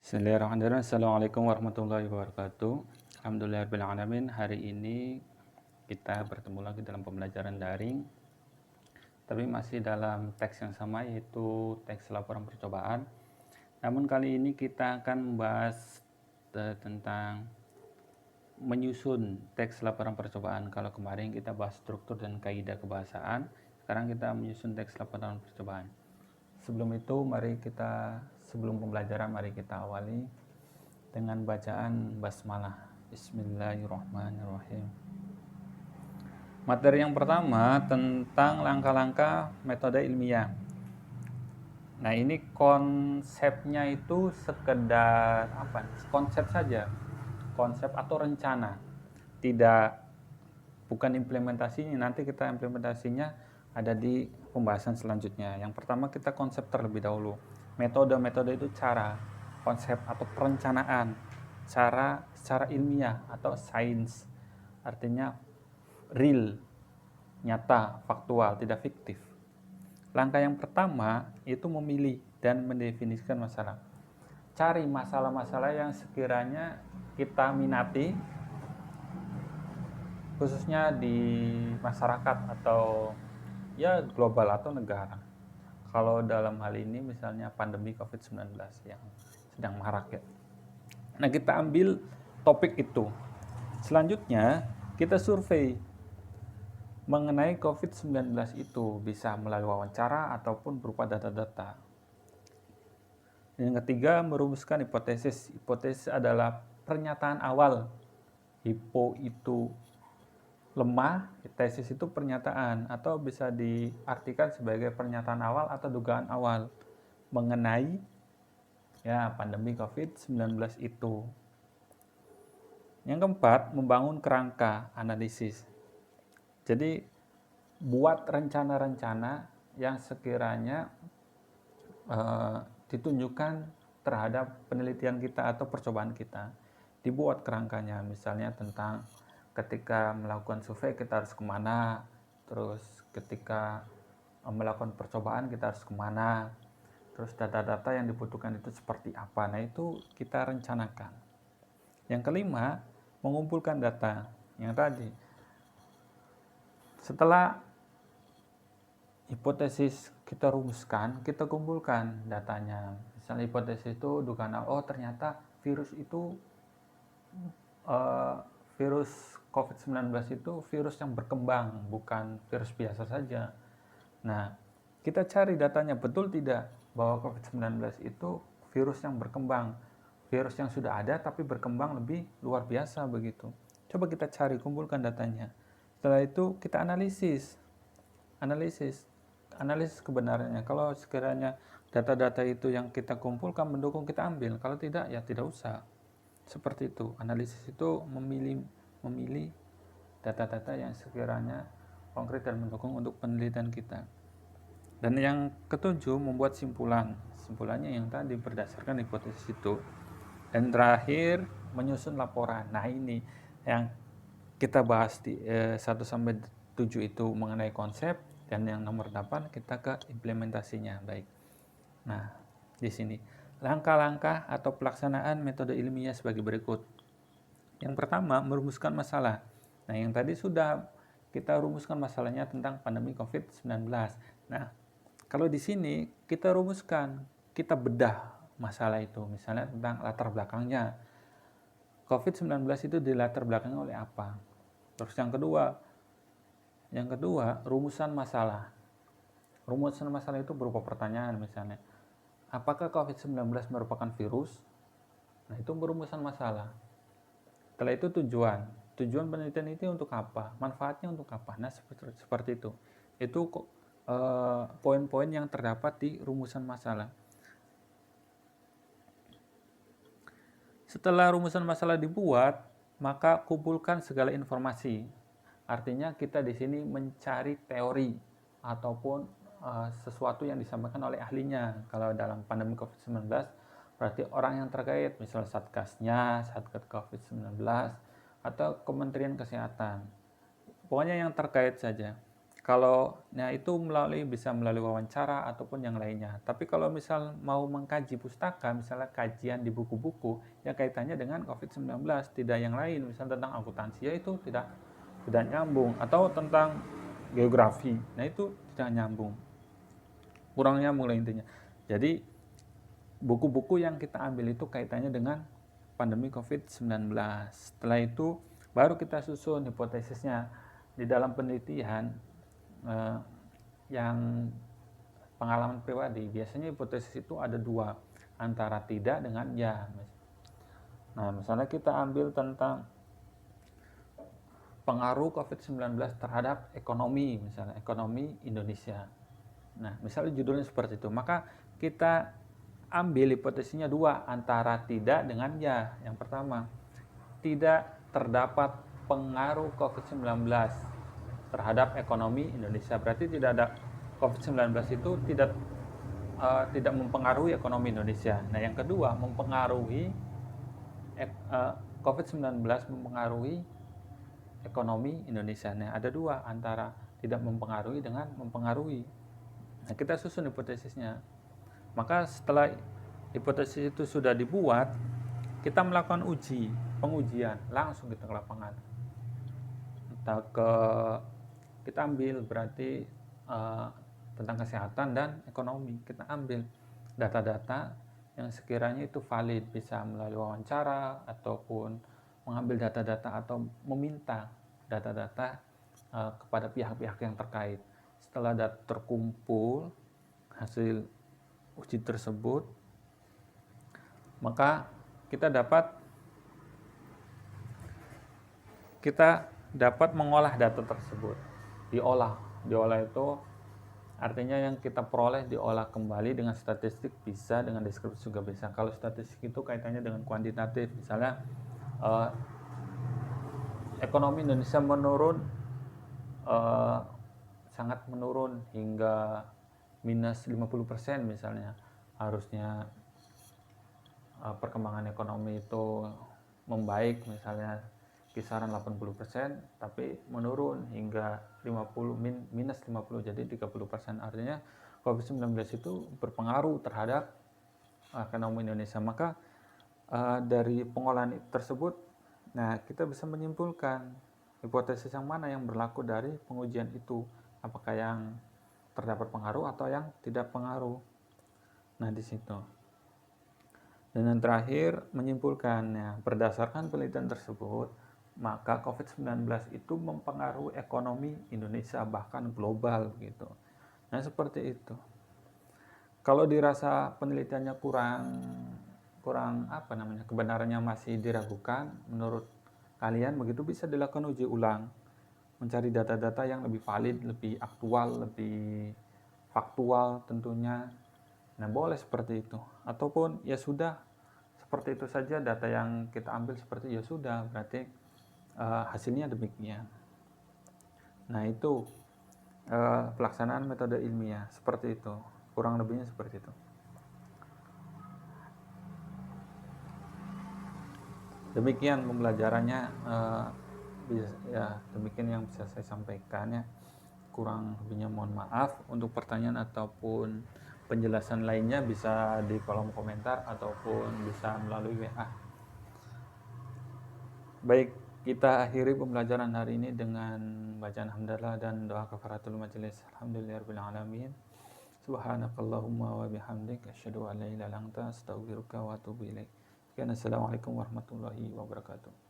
Bismillahirrahmanirrahim. Assalamualaikum warahmatullahi wabarakatuh. Alhamdulillahirrahmanirrahim. Hari ini kita bertemu lagi dalam pembelajaran daring, tapi masih dalam teks yang sama, yaitu teks laporan percobaan. Namun kali ini kita akan membahas tentang menyusun teks laporan percobaan. Kalau kemarin kita bahas struktur dan kaidah kebahasaan, sekarang kita menyusun teks laporan percobaan. Sebelum pembelajaran, mari kita awali dengan bacaan basmalah. Bismillahirrahmanirrahim. Materi yang pertama tentang langkah-langkah metode ilmiah. Nah, ini konsepnya itu sekedar konsep saja. Konsep atau rencana. Bukan implementasinya. Nanti kita implementasinya ada di pembahasan selanjutnya. Yang pertama kita konsep terlebih dahulu. Metode itu cara, konsep atau perencanaan, cara secara ilmiah atau sains. Artinya real, nyata, faktual, tidak fiktif. Langkah yang pertama itu memilih dan mendefinisikan masalah. Cari masalah-masalah yang sekiranya kita minati, khususnya di masyarakat atau ya global atau negara. Kalau dalam hal ini misalnya pandemi COVID-19 yang sedang marak ya. Nah, kita ambil topik itu. Selanjutnya kita survei mengenai COVID-19 itu, bisa melalui wawancara ataupun berupa data-data. Yang ketiga, merumuskan hipotesis. Hipotesis adalah pernyataan awal. Hipo itu lemah, tesis itu pernyataan, atau bisa diartikan sebagai pernyataan awal atau dugaan awal mengenai pandemi COVID-19 itu. Yang keempat, membangun kerangka analisis. Jadi buat rencana-rencana yang sekiranya ditunjukkan terhadap penelitian kita atau percobaan kita. Dibuat kerangkanya, misalnya tentang ketika melakukan survei kita harus kemana, terus ketika melakukan percobaan kita harus kemana, terus data-data yang dibutuhkan itu seperti apa. Nah, itu kita rencanakan. Yang kelima, mengumpulkan data yang tadi. Setelah hipotesis kita rumuskan, kita kumpulkan datanya. Misalnya hipotesis itu dugaan, ternyata virus itu virus COVID-19 itu virus yang berkembang, bukan virus biasa saja. Nah, kita cari datanya, betul tidak bahwa COVID-19 itu virus yang berkembang, virus yang sudah ada tapi berkembang lebih luar biasa begitu. Coba kita cari, kumpulkan datanya. Setelah itu kita analisis kebenarannya. Kalau sekiranya data-data itu yang kita kumpulkan mendukung, kita ambil. Kalau tidak, ya tidak usah. Seperti itu. Analisis itu memilih data-data yang sekiranya konkret dan mendukung untuk penelitian kita. Dan yang ketujuh, membuat simpulan. Simpulannya yang tadi berdasarkan hipotesis itu. Dan terakhir, menyusun laporan. Nah, ini yang kita bahas di 1-7 itu mengenai konsep, dan yang nomor 8 kita ke implementasinya. Baik. Nah, di sini langkah-langkah atau pelaksanaan metode ilmiah sebagai berikut. Yang pertama, merumuskan masalah. Nah, yang tadi sudah kita rumuskan masalahnya tentang pandemi COVID-19. Nah, kalau di sini kita rumuskan, kita bedah masalah itu, misalnya tentang latar belakangnya. COVID-19 itu dilatar belakangi oleh apa? Terus yang kedua, rumusan masalah. Rumusan masalah itu berupa pertanyaan, misalnya, apakah COVID-19 merupakan virus? Nah, itu rumusan masalah. Setelah itu tujuan penelitian itu untuk apa? Manfaatnya untuk apa? Nah, seperti itu. Itu poin-poin yang terdapat di rumusan masalah. Setelah rumusan masalah dibuat, maka kumpulkan segala informasi. Artinya kita di sini mencari teori ataupun sesuatu yang disampaikan oleh ahlinya. Kalau dalam pandemi COVID-19, berarti orang yang terkait, misal Satgasnya, Satgas COVID-19, atau Kementerian Kesehatan. Pokoknya yang terkait saja. Kalau itu bisa melalui wawancara ataupun yang lainnya. Tapi kalau misal mau mengkaji pustaka, misalnya kajian di buku-buku yang kaitannya dengan COVID-19, tidak yang lain, misalnya tentang akuntansi, ya itu tidak nyambung, atau tentang geografi. Nah, itu tidak nyambung. Kurang nyambung lah intinya. Jadi buku-buku yang kita ambil itu kaitannya dengan pandemi COVID-19. Setelah itu baru kita susun hipotesisnya. Di dalam penelitian yang pengalaman pribadi, biasanya hipotesis itu ada dua, antara tidak dengan ya. Nah, misalnya kita ambil tentang pengaruh COVID-19 terhadap ekonomi, misalnya ekonomi Indonesia. Nah, misalnya judulnya seperti itu, maka kita ambil hipotesisnya dua, antara tidak dengan ya. Yang pertama, tidak terdapat pengaruh COVID-19 terhadap ekonomi Indonesia. Berarti tidak ada COVID-19 itu tidak mempengaruhi ekonomi Indonesia. Nah, yang kedua, COVID-19 mempengaruhi ekonomi Indonesia. Nah, ada dua, antara tidak mempengaruhi dengan mempengaruhi. Nah, kita susun hipotesisnya. Maka setelah hipotesis itu sudah dibuat, kita melakukan pengujian langsung kita ke lapangan. Kita ambil berarti tentang kesehatan dan ekonomi. Kita ambil data-data yang sekiranya itu valid, bisa melalui wawancara ataupun mengambil data-data atau meminta data-data kepada pihak-pihak yang terkait. Setelah data terkumpul hasil uji tersebut, maka kita dapat mengolah data tersebut. Diolah itu artinya yang kita peroleh diolah kembali dengan statistik bisa, dengan deskripsi juga bisa. Kalau statistik itu kaitannya dengan kuantitatif, misalnya ekonomi Indonesia menurun, sangat menurun hingga minus 50% misalnya. Harusnya perkembangan ekonomi itu membaik, misalnya kisaran 80%, tapi menurun hingga minus 50, jadi 30%. Artinya COVID-19 itu berpengaruh terhadap ekonomi Indonesia. Maka dari pengolahan tersebut, kita bisa menyimpulkan hipotesis yang mana yang berlaku dari pengujian itu, apakah yang terdapat pengaruh atau yang tidak pengaruh. Nah, di situ. Dan yang terakhir, menyimpulkannya berdasarkan penelitian tersebut, maka COVID-19 itu mempengaruhi ekonomi Indonesia bahkan global gitu. Nah, seperti itu. Kalau dirasa penelitiannya kurang kebenarannya masih diragukan menurut kalian, begitu bisa dilakukan uji ulang, mencari data-data yang lebih valid, lebih aktual, lebih faktual tentunya. Nah, boleh seperti itu. Ataupun ya sudah, seperti itu saja, data yang kita ambil seperti ya sudah, berarti hasilnya demikian. Nah, itu pelaksanaan metode ilmiah seperti itu, kurang lebihnya seperti itu. Demikian pembelajarannya, demikian yang bisa saya sampaikan ya. Kurang lebihnya mohon maaf. Untuk pertanyaan ataupun penjelasan lainnya bisa di kolom komentar ataupun bisa melalui WA. Baik, kita akhiri pembelajaran hari ini dengan bacaan hamdalah dan doa kafaratul majelis. Alhamdulillahirabbil alamin. Subhanakallahumma wa bihamdik asyhadu an la ilaha illa anta astaghfiruka wa atubu ilaik. Assalamualaikum warahmatullahi wabarakatuh.